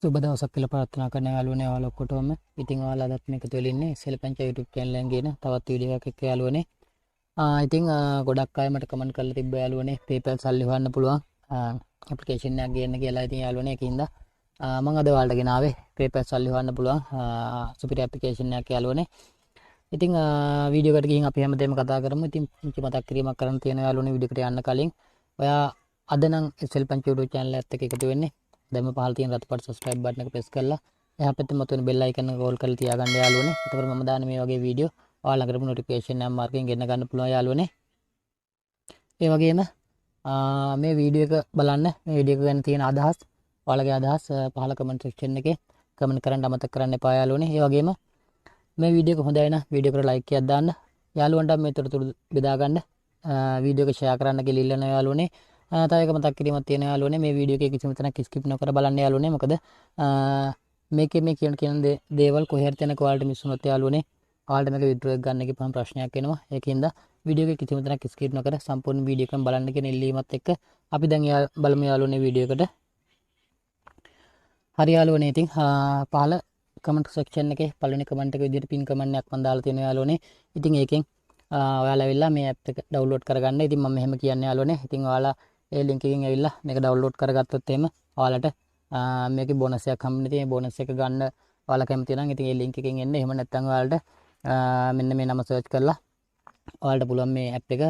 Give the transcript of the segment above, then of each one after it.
සුබ දවසක් කියලා ප්‍රාර්ථනා කරන යාළුවනේ ඔයාලා ඔක්කොටම. ඉතින් ඔයාලා අදත් මේක තුළ ඉන්නේ සෙල්පංචා YouTube channel එකෙන් ගෙන තවත් වීඩියෝ එකක් එක්ක යාළුවනේ. ඉතින් ගොඩක් අය මට කමෙන්ට් කරලා තිබ්බ යාළුවනේ PayPal සල්ලි හොයන්න පුළුවන් ඇප්ලිකේෂන් එකක් ගේන්න කියලා. ඉතින් යාළුවනේ ඒකින්ද මම අද ඔයාලට ගෙනාවේ PayPal සල්ලි හොයන්න පුළුවන් සුපිරි ඇප්ලිකේෂන් එකක් යාළුවනේ. ඉතින් වීඩියෝ එකට ගිහින් අපි හැමදේම කතා කරමු. ඉතින් පුංචි මතක් කිරීමක් කරන්න තියෙනවා යාළුවනේ වීඩියෝ එකට යන්න කලින්. ඔයා අද නම් සෙල්පංචා YouTube channel එකත් එක්ක එකතු වෙන්නේ. දැන් පහළ තියෙන රතුපත් subscribe button එක press කරලා එහා පැත්තේ මතුවෙන bell icon එක roll කරලා තියාගන්න යාළුවනේ. එතකොට මම දාන මේ වගේ වීඩියෝ ඔයාලා ළඟටම notification එක මාර්ගයෙන් ගෙන්න ගන්න පුළුවන් යාළුවනේ. ඒ වගේම මේ වීඩියෝ එක බලන්න මේ වීඩියෝ එක ගැන තියෙන අදහස් ඔයාලගේ අදහස් පහළ comment section එකේ comment කරන්න අමතක කරන්න එපා යාළුවනේ. ඒ වගේම මේ වීඩියෝ එක හොඳයි නම් වීඩියෝ එකට like එකක් දාන්න. යාළුවන්ට මේ තොරතුරු බෙදා ගන්න. වීඩියෝ එක share කරන්න කියලා ඉල්ලනවා යාළුවනේ. තව එක මතක් කිරීමක් තියෙනවා යාළුවනේ මේ වීඩියෝ එකේ කිසිම තැනක් skip නොකර බලන්න යාළුවනේ. මොකද මේකේ මේ කියන දේවල් කොහේ හරි තැනක ඔයාලට මිස් වුණොත් යාළුවනේ ඔයාලට මේක withdraw එක ගන්න ගිහම ප්‍රශ්නයක් එනවා. ඒකින්ද වීඩියෝ එකේ කිසිම තැනක් skip නොකර සම්පූර්ණ වීඩියෝ එකම බලන්න කියන ඉල්ලීමත් එක්ක අපි දැන් බලමු යාළුවනේ වීඩියෝ එකට. හරි යාළුවනේ ඉතින් පහළ comment section එකේ පළවෙනි comment එක විදිහට pin comment එකක් මම දාලා තියෙනවා යාළුවනේ. ඉතින් ඒකෙන් ඔයාලා ඇවිල්ලා මේ app එක download කරගන්න. ඉතින් මම මෙහෙම කියන්නේ යාළුවනේ. ඉතින් ඔයාලා ඒ link එකෙන් ඇවිල්ලා මේක download කරගත්තොත් එහෙම ඔයාලට මේකේ bonus එකක් හම්බෙන්නේ. ඉතින් මේ bonus එක ගන්න ඔයාලා කැමති නම් ඉතින් ඒ link එකෙන් එන්න. එහෙම නැත්නම් ඔයාලට මෙන්න මේ නම search කරලා ඔයාලට පුළුවන් මේ app එක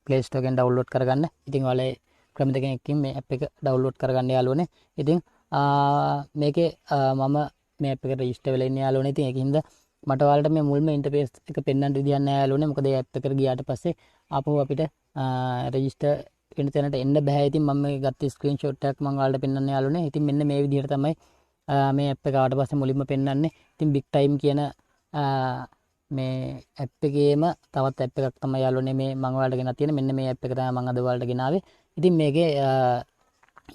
Play Store එකෙන් download කරගන්න. ඉතින් ඔයාලා ක්‍රම දෙකකින් මේ app එක download කරගන්න යාළුවනේ. ඉතින් මේකේ මම මේ app එකට register වෙලා ඉන්නේ යාළුවනේ. ඉතින් ඒකින්ද මට ඔයාලට මේ මුල්ම ඉන්ටර්ෆේස් එක පෙන්වන්න විදියක් නැහැ යාළුවනේ. මොකද ඒ app එකට ගියාට පස්සේ ආපහු අපිට register වෙන තැනට එන්න බෑ. ඉතින් මම මේ ගත්ත ස්ක්‍රීන්ෂොට් එකක් මම ඔයාලට පෙන්වන්න යාළුවනේ. ඉතින් මෙන්න මේ විදිහට තමයි මේ app එක ආවට පස්සේ මුලින්ම පෙන්වන්නේ. ඉතින් big time කියන මේ app එකේම තවත් app එකක් තමයි යාළුවනේ මේ මම ඔයාලට ගෙනත් තියෙන්නේ. මෙන්න මේ app එක තමයි මම අද ඔයාලට ගෙනාවේ. ඉතින් මේකේ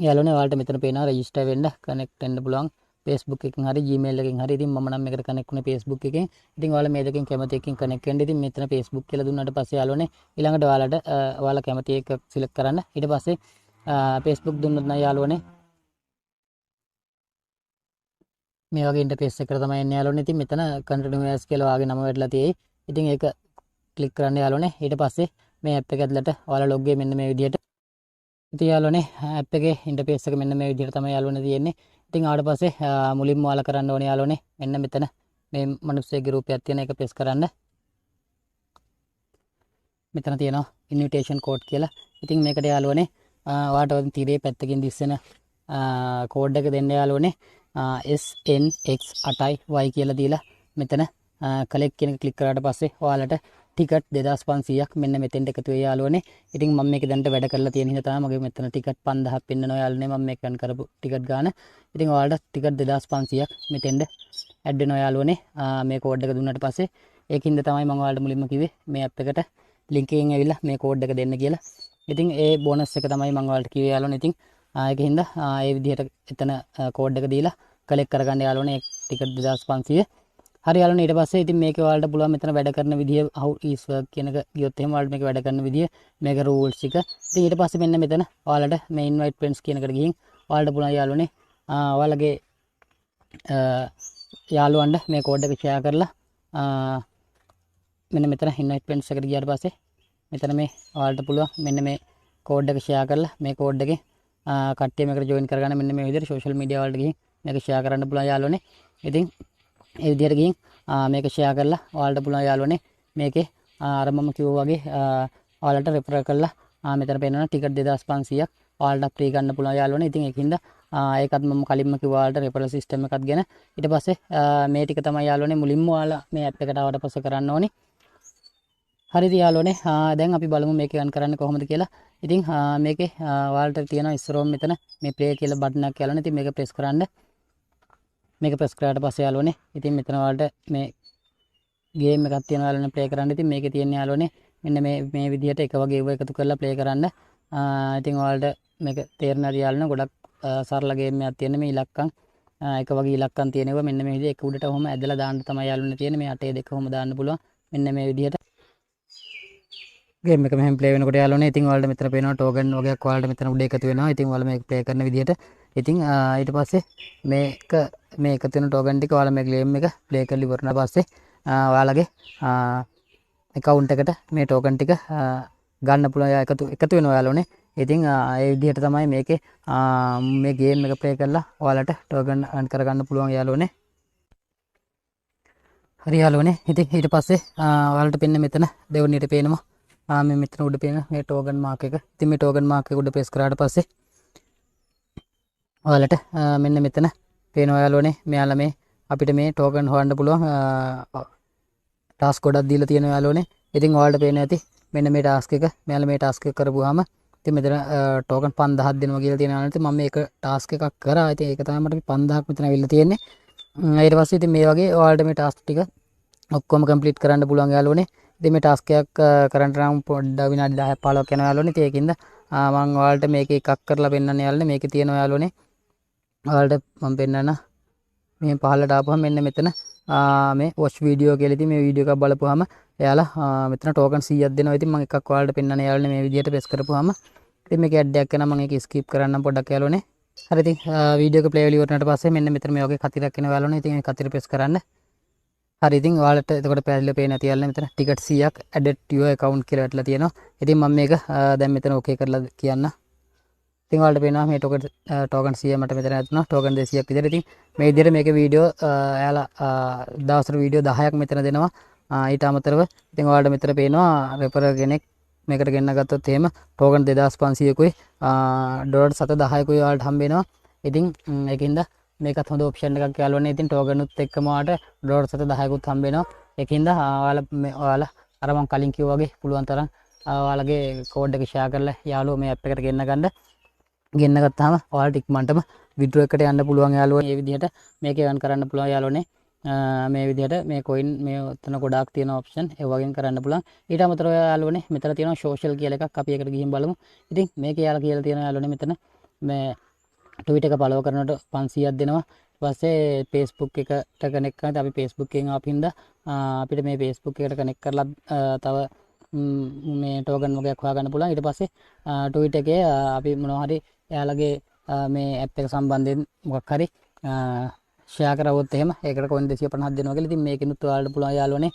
යාළුවනේ ඔයාලට මෙතන පේනවා register වෙන්න connect වෙන්න පුළුවන්. Facebook එකකින් හරි Gmail එකකින් හරි. ඉතින් මම නම් මේකට connect වුණේ Facebook එකෙන්. ඉතින් ඔයාලා මේ දෙකෙන් කැමති එකකින් connect වෙන්න. ඉතින් මෙතන Facebook කියලා දුන්නාට පස්සේ යාළුවනේ ඊළඟට ඔයාලා කැමති එක select කරන්න. ඊට පස්සේ Facebook දුන්නොත් නම් යාළුවනේ මේ වගේ ඉන්ටර්ෆේස් එකකට තමයි එන්නේ යාළුවනේ. ඉතින් මෙතන continue as කියලා වාගේ නම වැටලා තියෙයි. ඉතින් ඒක ක්ලික් කරන්න යාළුවනේ. ඊට පස්සේ මේ app එක ඇතුළට ඔයාලා log වෙ මෙන්න මේ විදිහට. ඉතින් යාළුවනේ app එකේ ඉන්ටර්ෆේස් එක මෙන්න මේ විදිහට තමයි යාළුවනේ තියෙන්නේ. ඉතින් ආවට පස්සේ මුලින්ම ඔයාලා කරන්න ඕනේ යාළුවනේ මෙන්න මෙතන මේ මිනිස්සෙගේ රූපයක් තියෙන එක ප්‍රෙස් කරන්න. මෙතන තියෙනවා invitation code කියලා. ඉතින් මේකට යාළුවනේ ඔයාලට තිරේ පැත්තකින් දිස්සෙන කෝඩ් එක දෙන්න යාළුවනේ SNX8Y කියලා දීලා මෙතන collect කියන එක ක්ලික් කරාට පස්සේ ඔයාලට ටිකට් 2500ක් මෙන්න මෙතෙන්ට එකතු වෙයි යාළුවනේ. ඉතින් මම මේක දැන්ට වැඩ කරලා තියෙන හින්දා තමයි මගේ මෙතන ටිකට් 5000ක් පෙන්නනවා යාළුවනේ. මම මේක රන් කරපු ටිකට් ගාන. ඉතින් ඔයාලට ටිකට් 2500ක් මෙතෙන්ට ඇඩ් වෙනවා යාළුවනේ. මේ කෝඩ් එක දුන්නාට පස්සේ ඒකින්ද තමයි මම ඔයාලට මුලින්ම කිව්වේ මේ app එකට link එකෙන් ඇවිල්ලා මේ කෝඩ් එක දෙන්න කියලා. ඉතින් ඒ බෝනස් එක තමයි මම ඔයාලට කිව්වේ යාළුවනේ. ඉතින් ඒකින්ද ඒ විදිහට එතන කෝඩ් එක දීලා කලෙක්ට් කරගන්න යාළුවනේ ටිකට් 2500. හරි යාළුවනේ ඊට පස්සේ ඉතින් මේක ඔයාලට පුළුවන් මෙතන වැඩ කරන විදිය how is work කියන එක ගියොත් එහෙම ඔයාලට මේක වැඩ කරන විදිය මේක rules එක. ඉතින් ඊට පස්සේ මෙන්න මෙතන ඔයාලට මේ invite friends කියන එකට ගිහින් ඔයාලට පුළුවන් යාළුවනේ ඔයාලගේ යාළුවන්ට මේ කෝඩ් එක share කරලා මෙන්න මෙතන invite friends එකට ගියාට පස්සේ මෙතන මේ ඔයාලට පුළුවන් මෙන්න මේ කෝඩ් එක share කරලා මේ කෝඩ් එකේ කට්ටිය මේකට join කරගන්න මෙන්න මේ විදිහට social media වලට ගිහින් මේක share කරන්න පුළුවන් යාළුවනේ. ඉතින් ඒ විදිහට ගිහින් මේක share කරලා ඔයාලට පුළුවන් යාළුවනේ මේකේ අර මම කිව්වා වගේ ඔයාලට refer කරලා මෙතන පේනවා ටිකට් 2500ක් ඔයාලට free ගන්න පුළුවන් යාළුවනේ. ඉතින් ඒකින්ද ඒකත් මම කලින්ම කිව්වා ඔයාලට referral system එකක් ගැන. ඊට පස්සේ මේ ටික තමයි යාළුවනේ මුලින්ම ඔයාලා මේ app එකට ආවට පස්සේ කරන්න ඕනේ. හරිද යාළුවනේ දැන් අපි බලමු මේක run කරන්න කොහොමද කියලා. ඉතින් මේකේ ඔයාලට තියෙනවා ඉස්සරෝම මෙතන මේ play කියලා බටන් එකක් යාළුවනේ. ඉතින් මේක press කරන්න. මේක ප්‍රෙස් කරාට පස්සේ යාළුවනේ ඉතින් මෙතන ඔයාලට මේ ගේම් එකක් තියෙනවා යාළුවනේ ප්ලේ කරන්න. ඉතින් මේකේ තියෙන යාළුවනේ මෙන්න මේ විදිහට එක වගේ ඒවා එකතු කරලා ප්ලේ කරන්න. ඉතින් ඔයාලට මේක තේරෙනවද යාළුවනේ ගොඩක් සරල ගේම් එකක් තියෙන මේ ඉලක්කම් එක වගේ ඉලක්කම් තියෙනවා මෙන්න මේ විදිහට එක උඩට ඔහොම ඇදලා දාන්න තමයි යාළුවනේ තියෙන්නේ. මේ අටේ දෙක ඔහොම දාන්න පුළුවන් මෙන්න මේ විදිහට. ගේම් එක මෙහෙම ප්ලේ වෙනකොට යාළුවනේ ඉතින් ඔයාලට මෙතන පේනවා ටෝකන් වගේක් ඔයාලට මෙතන උඩ එකතු වෙනවා. ඉතින් ඔයාලා මේක ප්ලේ කරන විදිහට ඉතින් ඊට පස්සේ මේ එකතු වෙන ටෝකන් ටික ඔයාලා මේ ක්ලේම් එක ප්ලේ කරලා ඉවරනා පස්සේ ඔයාලගේ account එකට මේ ටෝකන් ටික ගන්න පුළුවන් එකතු වෙනවා ඔයාලෝනේ. ඉතින් ඒ විදිහට තමයි මේකේ මේ ගේම් එක ප්ලේ කරලා ඔයාලට ටෝකන් earn කරගන්න පුළුවන් යාළුවනේ. හරි යාළුවනේ. ඉතින් ඊට පස්සේ ඔයාලට පෙන්න මෙතන දෙවෙනියට පේනවා මේ මෙතන උඩ පේන මේ ටෝකන් මාක් එක. ඉතින් මේ ටෝකන් මාක් එක උඩ ප්‍රෙස් කරාට පස්සේ ඔයාලට මෙන්න මෙතන පේනවා යාළුවනේ. මෙයාලා මේ අපිට මේ ටෝකන් හොයන්න පුළුවන් ටාස්ක් ගොඩක් දීලා තියෙනවා යාළුවනේ. ඉතින් ඔයාලට පේන ඇති මෙන්න මේ ටාස්ක් එක. මෙයාලා මේ ටාස්ක් එක කරපුවාම ඉතින් මෙතන ටෝකන් 5000ක් දෙනවා කියලා තියෙනවා. ඉතින් මම මේක ටාස්ක් එකක් කරා. ඉතින් ඒක තමයි මට 5000ක් මෙතන අවිල්ලා තියෙන්නේ. ඊට පස්සේ ඉතින් මේ වගේ ඔයාලට මේ ටාස්ක් ටික ඔක්කොම කම්ප්ලීට් කරන්න පුළුවන් යාළුවනේ. ඉතින් මේ ටාස්ක් එකක් කරන්න නම් පොඩ්ඩක් විනාඩි 10ක් 15ක් යනවා යාළුවනේ. ඉතින් ඒකින්ද මම ඔයාලට මේක එකක් කරලා පෙන්නන්න යාළුවනේ. මේකේ තියෙනවා යාළුවනේ. ඔයාලට මම පෙන්නන්න මේ පහළට ආපුවම මෙන්න මෙතන මේ watch video කියලා ඉතින් මේ වීඩියෝ එකක් බලපුවාම එයාලා මෙතන ටෝකන් 100ක් දෙනවා. ඉතින් මම එකක් ඔයාලට පෙන්නන්න යාළුවනේ මේ විදිහට ප්‍රෙස් කරපුවාම ඉතින් මේක ඇඩ් එකක් එනවා. මම ඒක ස්කිප් කරන්නම් පොඩ්ඩක් යාළුවනේ. හරි ඉතින් වීඩියෝ එක ප්ලේ වෙලා ඉවරනට පස්සේ මෙන්න මෙතන මේ වගේ කතිරක් එනවා යාළුවනේ. ඉතින් මේ කතිර ප්‍රෙස් කරන්න. හරි ඉතින් ඔයාලට එතකොට පැහැදිලිව පේන ඇති යාළුවනේ මෙතන ටිකට් 100ක් added to your account කියලා වැටලා තියෙනවා. ඉතින් මම මේක දැන් මෙතන ඕකේ කරලා කියන්න. ඉතින් ඔයාලට පේනවා මේ ටෝකන් 100 මට මෙතන ඇතුණා ටෝකන් 200ක් විතර. ඉතින් මේ විදිහට මේකේ වීඩියෝ එයාලා දවසට වීඩියෝ 10ක් මෙතන දෙනවා. ඊට අමතරව ඉතින් ඔයාලට මෙතන පේනවා රෙෆරර් කෙනෙක් මේකට ගෙන්න ගත්තොත් එහෙම ටෝකන් 2500කුයි ඩොලර් 710කුයි ඔයාලට හම්බ වෙනවා. ඉතින් ඒකින්ද මේකත් හොඳ ඔප්ෂන් එකක් යාළුවනේ. ඉතින් ටෝකනුත් එක්කම ඔයාලට ඩොලර් 710කුත් හම්බ වෙනවා. ඒකින්ද ඔයාලා අර මම කලින් කිව්වා වගේ පුළුවන් තරම් ඔයාලගේ කෝඩ් එක ෂෙයා කරලා යාළුවෝ මේ ඇප් එකට ගෙන්න ගත්තාම ඔයාලට ඉක්මනටම විඩ්‍රෝ එකට යන්න පුළුවන් යාළුවෝ. මේ විදිහට මේක earn කරන්න පුළුවන් යාළුවනේ. මේ විදිහට මේ coin මේ උතන ගොඩාක් තියෙන option ඒ වගේම කරන්න පුළුවන්. ඊට අමතරව යාළුවනේ මෙතන තියෙනවා social කියලා එකක්. අපි ඒකට ගිහින් බලමු. ඉතින් මේක යාළුවා කියලා තියෙනවා යාළුවනේ මෙතන මේ ට්විට් එක follow කරනකොට 500ක් දෙනවා. ඊට පස්සේ Facebook එකට කනෙක්ට් කරලා අපි Facebook එකෙන් ආපින්ද අපිට මේ Facebook එකට කනෙක්ට් කරලා තව මේ ටෝකන් වගේක් හොයාගන්න පුළුවන්. ඊට පස්සේ ට්විට් එකේ අපි මොනවා හරි එයාලගේ මේ ඇප් එක සම්බන්ධයෙන් මොකක් හරි ෂෙයා කරවුවොත් එහෙම ඒකට coin 250ක් දෙනවා කියලා. ඉතින් මේකිනුත් ඔයාලට පුළුවන් යාළුවනේ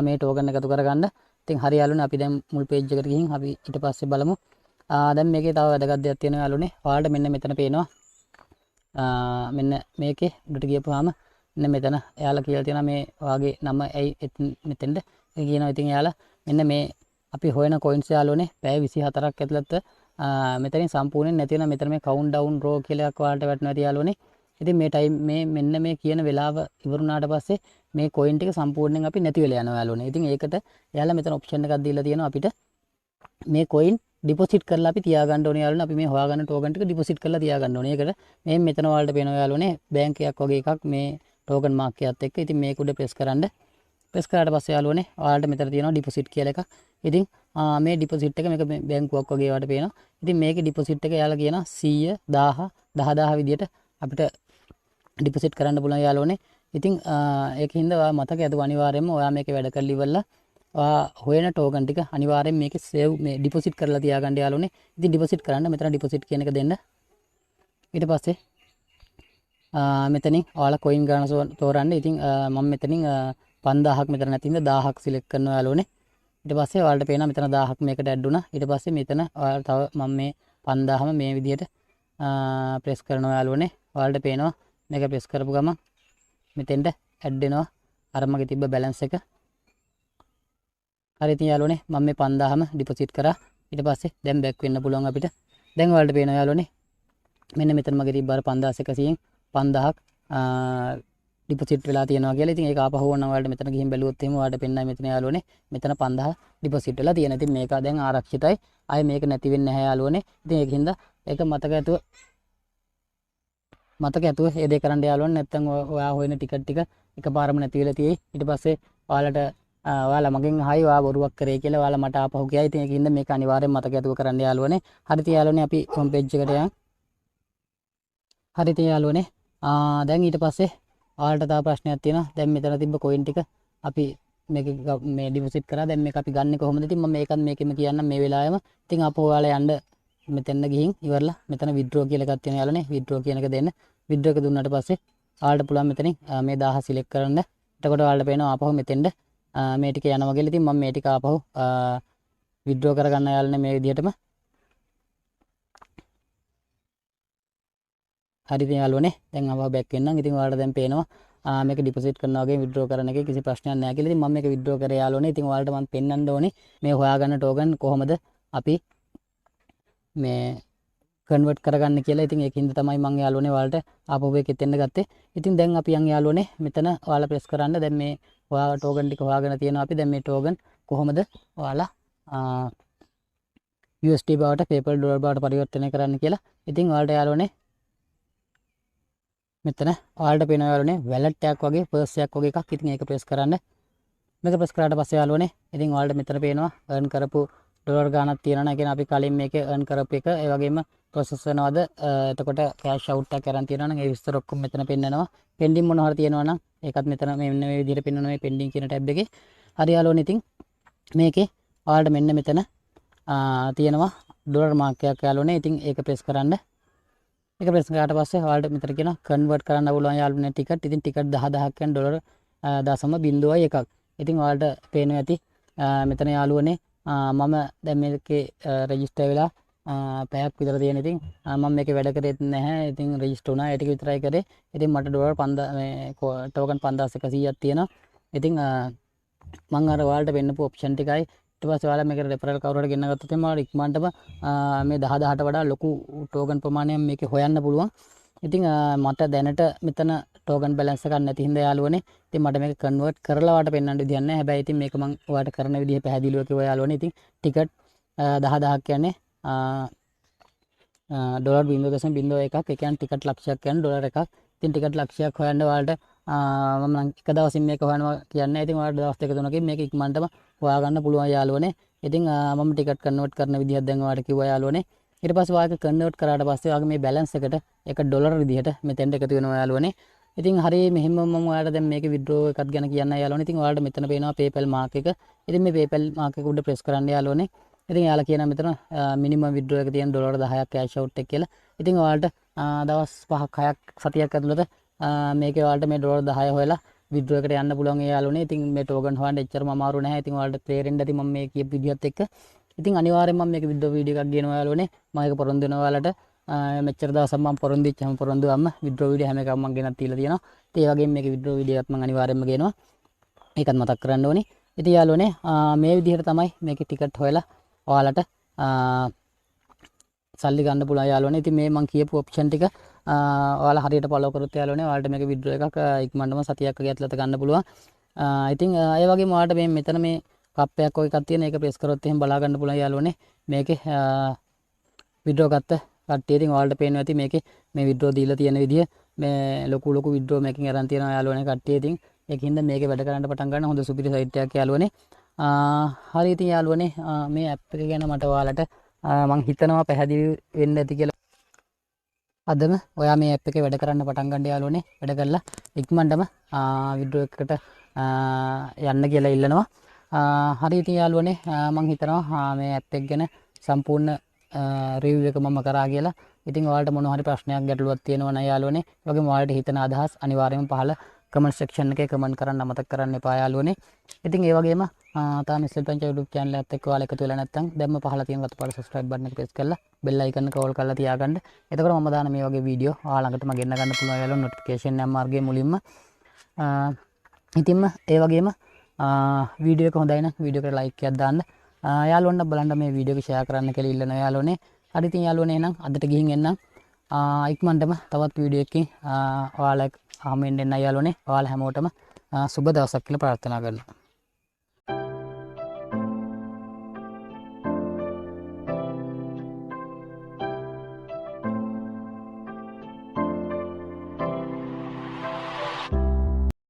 මේ ටෝකන් එකතු කරගන්න. ඉතින් හරි යාළුවනේ අපි දැන් මුල් page එකට ගිහින් අපි ඊට පස්සේ බලමු. දැන් මේකේ තව වැදගත් දෙයක් තියෙනවා යාළුවනේ. ඔයාලට මෙන්න මෙතන පේනවා මෙන්න මේකේ උඩට ගියපුවාම මෙන්න මෙතන එයාලා කියලා තියෙනවා මේ වාගේ නම ඇයි මෙතෙන්ද කියනවා. ඉතින් එයාලා මෙන්න මේ අපි හොයන coins යාළුවනේ පැය 24ක් ඇතුළත මෙතනින් සම්පූර්ණයෙන් නැති වෙන මෙතන මේ count down row කියලා එකක් ඔයාලට වැටෙනවා යාළුවනේ. ඉතින් මේ ටයිම් මෙන්න මේ කියන වෙලාව ඉවරුණාට පස්සේ මේ coin ටික සම්පූර්ණයෙන් අපි නැති වෙලා යනවා යාළුවනේ. ඉතින් ඒකට එයාලා මෙතන ඔප්ෂන් එකක් දීලා තියෙනවා අපිට මේ coin ඩිපොසිට් කරලා අපි තියාගන්න ඕනේ යාළුවනේ. අපි මේ හොයාගන්න ටෝකන් ටික ඩිපොසිට් කරලා තියාගන්න ඕනේ. ඒකට මේ මෙතන ඔයාලට පේනවා යාළුවනේ බැංක් එකක් වගේ එකක් මේ ටෝකන් මාක් එකත් එක්ක. ඉතින් මේක උඩ ප්‍රෙස් කරන්න. ප්‍රෙස් කරාට පස්සේ යාළුවනේ ඔයාලට මෙතන තියෙනවා ඩිපොසිට් කියලා එකක්. ඉතින් මේ ඩිපොසිට් එක මේක බැංකුවක් වගේ වට පේනවා. ඉතින් මේකේ ඩිපොසිට් එක යාළුවා කියනවා 100 1000 විදියට අපිට ඩිපොසිට් කරන්න පුළුවන් යාළුවනේ. ඉතින් ඒකින්ද ඔයා මතක ඇතුව අනිවාර්යයෙන්ම ඔයා මේකේ වැඩ කරලා ඉවරලා ඔයා හොයන ටෝකන් ටික අනිවාර්යෙන් මේකේ සේව් මේ ඩිපොසිට් කරලා තියාගන්න යාළුවනේ. ඉතින් ඩිපොසිට් කරන්න මෙතන ඩිපොසිට් කියන එක දෙන්න. ඊට පස්සේ මෙතනින් ඔයාලා coin ගන්න තෝරන්න. ඉතින් මම මෙතනින් 5000ක් මෙතන නැති හින්දා 1000ක් සිලෙක්ට් කරනවා යාළුවනේ. ඊට පස්සේ ඔයාලට පේනවා මෙතන 1000ක් මේකට ඇඩ් වුණා. ඊට පස්සේ මෙතන ඔයාලා තව මම මේ 5000ම මේ විදිහට ප්‍රෙස් කරනවා යාළුවනේ. ඔයාලට පේනවා මේක ප්‍රෙස් කරපු ගමන් මෙතෙන්ට ඇඩ් වෙනවා අර මගේ තිබ්බ බැලන්ස් එක. හරි ඉතින් යාළුවනේ මම මේ 5000ම ඩිපොසිට් කරා. ඊට පස්සේ දැන් බෑක් වෙන්න පුළුවන් අපිට. දැන් ඔයාලට පේනවා යාළුවනේ මෙන්න මෙතන මගේ තිබ්බ අර 5100න් 5000ක් ඩිපොසිට් වෙලා තියෙනවා කියලා. ඉතින් ඒක ආපහු ඕන ඔයාලට මෙතන ගිහින් බැලුවොත් එහෙම ඔයාලට පෙන්නයි මෙතන යාළුවනේ මෙතන 5000 ඩිපොසිට් වෙලා තියෙනවා. ඉතින් මේක දැන් ආරක්ෂිතයි. ආයේ මේක නැති වෙන්නේ නැහැ යාළුවනේ. ඉතින් ඒකින්ද ඒක මතක ඇතුව ඒ දේ කරන්න යාළුවනේ. නැත්තම් ඔයා හොයන ටිකට් ටික එකපාරම නැති වෙලා තියෙයි. ඊට පස්සේ ඔයාලා මගෙන් අහයි ඔයා බොරුවක් කරේ කියලා ඔයාලා මට ආපහු කියයි. ඉතින් ඒකින්ද මේක අනිවාර්යෙන් මතක ඇතුව කරන්න යාළුවනේ. හරි ඉතින් යාළුවනේ අපි හෝම් පේජ් එකට යමු. හරි ඉතින් යාළුවනේ දැන් ඊට පස්සේ ඔයාලට තව ප්‍රශ්නයක් තියෙනවා. දැන් මෙතන තිබ්බ coin ටික අපි මේ ඩිපොසිට් කරා. දැන් මේක අපි ගන්නෙ කොහොමද? ඉතින් මම මේකත් මේකෙම කියන්නම් මේ වෙලාවෙම. ඉතින් අපෝ ඔයාලා යන්න මෙතන ගිහින් ඉවරලා මෙතන withdraw කියලා එකක් තියෙනවා යාළුවනේ. withdraw කියන එක දෙන්න. withdraw එක දුන්නාට පස්සේ ඔයාලට පුළුවන් මෙතනින් මේ 1000 select කරන්න. එතකොට ඔයාලට පේනවා ආපහු මෙතෙන්ද මේ ටික යනවා කියලා. ඉතින් මම මේ ටික ආපහු withdraw කරගන්න යාළුවනේ මේ විදිහටම. හරි ඉතින් යාළුවනේ දැන් ආපහු back වෙන්නම්. ඉතින් ඔයාලට දැන් පේනවා මේක ඩිපොසිට් කරනවා වගේ withdraw කරන එකේ කිසි ප්‍රශ්නයක් නැහැ කියලා. ඉතින් මම මේක withdraw කරේ යාළුවනේ. ඉතින් ඔයාලට මම පෙන්වන්න ඕනේ මේ හොයාගන්න token කොහොමද අපි මේ කන්වර්ට් කරගන්න කියලා. ඉතින් ඒකින්ද තමයි මම යාළුවනේ ඔයාලට ආපහු එකෙත් එන්න ගත්තේ. ඉතින් දැන් අපි යන් යාළුවනේ මෙතන ඔයාලා ප්‍රෙස් කරන්න. දැන් මේ ඔයා token ටික හොයාගෙන තියෙනවා අපි. දැන් මේ token කොහොමද ඔයාලා USD බවට PayPal dollar බවට පරිවර්තනය කරන්න කියලා. ඉතින් ඔයාලට යාළුවනේ මෙතන ඔයාලට පේනවා යාළුවනේ wallet එකක් වගේ purse එකක් වගේ එකක්. ඉතින් ඒක ප්‍රෙස් කරන්න. මේක ප්‍රෙස් කරාට පස්සේ යාළුවනේ ඉතින් ඔයාලට මෙතන පේනවා earn කරපු ඩොලර් ගාණක් තියෙනවා. ඒ කියන්නේ අපි කලින් මේකේ earn කරපු එක ඒ වගේම process වෙනවද එතකොට cash out එකක් කරන් තියෙනවා නම් ඒ විස්තර ඔක්කොම මෙතන පෙන්නනවා. pending මොනවා හරි තියෙනවා නම් ඒකත් මෙතන මෙන්න මේ විදිහට පෙන්නනවා මේ pending කියන ටැබ් එකේ. හරි යාළුවනේ ඉතින් මේකේ ඔයාලට මෙන්න මෙතන තියෙනවා ඩොලර් මාක් එකක් යාළුවනේ. ඉතින් ඒක ප්‍රෙස් කරන්න. ඒක ප්‍රෙස් කරාට පස්සේ ඔයාලට මෙතන කියනවා කන්වර්ට් කරන්න පුළුවන් යාළුවනේ ටිකට්. ඉතින් ටිකට් 10000ක් කියන ඩොලර් 0.01ක්. ඉතින් ඔයාලට පේනවා ඇති මෙතන යාළුවනේ මම දැන් මේකේ රෙජිස්ටර් වෙලා පැයක් විතර තියෙන. ඉතින් මම මේකේ වැඩ කරෙත් නැහැ. ඉතින් රෙජිස්ටර් වුණා. ඒ ටික විතරයි කරේ. ඉතින් මට ඩොලර් 5000 මේ ටෝකන් 5100ක් තියෙනවා. ඉතින් මම අර ඔයාලට වෙන්නපු ඔප්ෂන් ටිකයි ඊට පස්සේ ඔයාලා මේකට රෙෆරල් කවුරු හරි ගෙන්න ගත්තොත් එහම ඔයාලා ඉක්මනටම මේ 10000ට වඩා ලොකු ටෝකන් ප්‍රමාණයක් මේකේ හොයන්න පුළුවන්. ඉතින් මට දැනට මෙතන ටෝකන් බැලන්ස් එකක් නැති හින්දා යාළුවනේ ඉතින් මට මේක කන්වර්ට් කරලා ඔයාලට පෙන්වන්න විදියක් නැහැ. හැබැයි ඉතින් මේක මම ඔයාලට කරන විදිහ පැහැදිලිව කිව්වා යාළුවනේ. ඉතින් ටිකට් 10000ක් කියන්නේ ඩොලර් 0.01ක්. ඒ කියන්නේ ටිකට් ලක්ෂයක් කියන්නේ ඩොලර් එකක්. ඉතින් ටිකට් ලක්ෂයක් හොයන්න ඔයාලට මම නම් එක දවසින් මේක හොයනවා කියන්නේ. ඉතින් ඔයාලට දවස් දෙක තුනකින් මේක ඉක්මනටම හොයාගන්න පුළුවන් යාළුවනේ. ඉතින් මම ටිකට් කන්වර්ට් කරන විදිහක් දැන් ඔයාලට කිව්වා යාළුවනේ. ඊට පස්සේ ඔයාලට කන්වර්ට් කරාට පස්සේ ඔයාගේ මේ බැලන්ස් එකට එක ඩොලර් විදිහට මෙතෙන්ට එකතු වෙනවා යාළුවනේ. ඉතින් හරි මෙහෙම මම ඔයාලට දැන් මේකේ withdraw එකක් ගැන කියන්න යාළුවනේ. ඉතින් ඔයාලට මෙතන පේනවා PayPal මාක් එක. ඉතින් මේ PayPal මාක් එක උඩ ප්‍රෙස් කරන්න යාළුවනේ. ඉතින් යාළුවා කියනවා මෙතන මිනිමම් withdraw එක තියෙන ඩොලර් 10ක් cash out එක කියලා. ඉතින් ඔයාලට දවස් 5ක් 6ක් සතියක් ඇතුළත මේකේ ඔයාලට මේ ඩොලර් 10 හොයලා withdraw එකට යන්න පුළුවන් ඒ යාළුවනේ. ඉතින් මේ token හොයන්න එච්චරම අමාරු නැහැ. ඉතින් ඔයාලට තේරෙන්න ඇති මම මේ කියපු විදිහත් එක්ක. ඉතින් අනිවාර්යෙන්ම මම මේක withdraw වීඩියෝ එකක් ගේනවා යාළුවනේ. මම ඒක පොරොන්දු වෙනවා ඔයාලට. මෙච්චර දවසක් මම පොරොන්දු වෙච්ච හැම පොරොන්දුවක්ම withdraw වීඩියෝ හැම එකක්ම මම ගෙනත් තියලා තියෙනවා. ඉතින් ඒ වගේම මේකේ withdraw වීඩියෝ එකත් මම අනිවාර්යෙන්ම ගේනවා. ඒකත් මතක් කරන්න ඕනේ. ඉතින් යාළුවනේ මේ විදිහට තමයි මේකේ ටිකට් හොයලා ඔයාලට සල්ලි ගන්න පුළුවන් යාළුවනේ. ඉතින් මේ මම කියපු ඔප්ෂන් ටික ඔයාලා හරියට ෆලෝ කරොත් යාළුවනේ ඔයාලට මේක withdraw එකක් ඉක්මනටම සතියක් වගේ ඇතුළත ගන්න පුළුවන්. ඉතින් ඒ වගේම ඔයාලට මේ මෙතන මේ කප් එකක් වගේ එකක් තියෙන ඒක ප්‍රෙස් කරොත් එහෙම බලා ගන්න පුළුවන් යාළුවනේ. මේකේ withdraw ගත්ත කට්ටිය ඉතින් ඔයාලට පේනවා ඇති මේකේ මේ withdraw දීලා තියෙන විදිය මේ ලොකු withdraw මේකින් අරන් තියෙනවා යාළුවනේ කට්ටිය. ඉතින් ඒකින්ද මේකේ වැඩ කරන්න පටන් ගන්න හොඳ සුපිරි සයිට් එකක් යාළුවනේ. හරි ඉතින් යාළුවනේ මේ ඇප් එක ගැන මට ඔයාලට මං හිතනවා පැහැදිලි වෙන්න ඇති කියලා. අදම ඔයා මේ ඇප් එකේ වැඩ කරන්න පටන් ගන්න යාළුවනේ. වැඩ කරලා ඉක්මනටම withdraw එකකට යන්න කියලා ඉල්ලනවා. හරි ඉතින් යාළුවනේ මං හිතනවා මේ ඇප් එක ගැන සම්පූර්ණ රිවිව් එක මම කරා කියලා. ඉතින් ඔයාලට මොන හරි ප්‍රශ්නයක් ගැටලුවක් තියෙනවා නම් යාළුවනේ ඒ වගේම ඔයාලට හිතන අදහස් අනිවාර්යයෙන්ම පහළ කමෙන්ට් සෙක්ෂන් එකේ කමෙන්ට් කරන්න අමතක කරන්න එපා යාළුවනේ. ඉතින් ඒ වගේම තාම Sri Lanka YouTube channel එකත් එක්ක ඔයාලා එකතු වෙලා නැත්නම් දැන්ම පහළ තියෙන රතු පාට subscribe button එක press කරලා bell icon එක all කරලා තියාගන්න. එතකොට මම දාන මේ වගේ වීඩියෝ ඔයාලා ළඟටම ගෙන්න ගන්න පුළුවන් යාළුවෝ notification එක මාර්ගයේ මුලින්ම. ඉතින්ම ඒ වගේම වීඩියෝ එක හොඳයි නම් වීඩියෝ එකට like එකක් දාන්න. යාළුවන්ට බලන්න මේ වීඩියෝ එක share කරන්න කියලා ඉල්ලනවා යාළුවනේ. හරි ඉතින් යාළුවනේ එහෙනම් අදට ගිහින් එන්නම්. ඉක්මනටම තවත් වීඩියෝ එකකින් ඔයාලා හම්බෙන්න එන්න යාළුවනේ. ඔයාලා හැමෝටම සුබ දවසක් කියලා ප්‍රාර්ථනා කරනවා.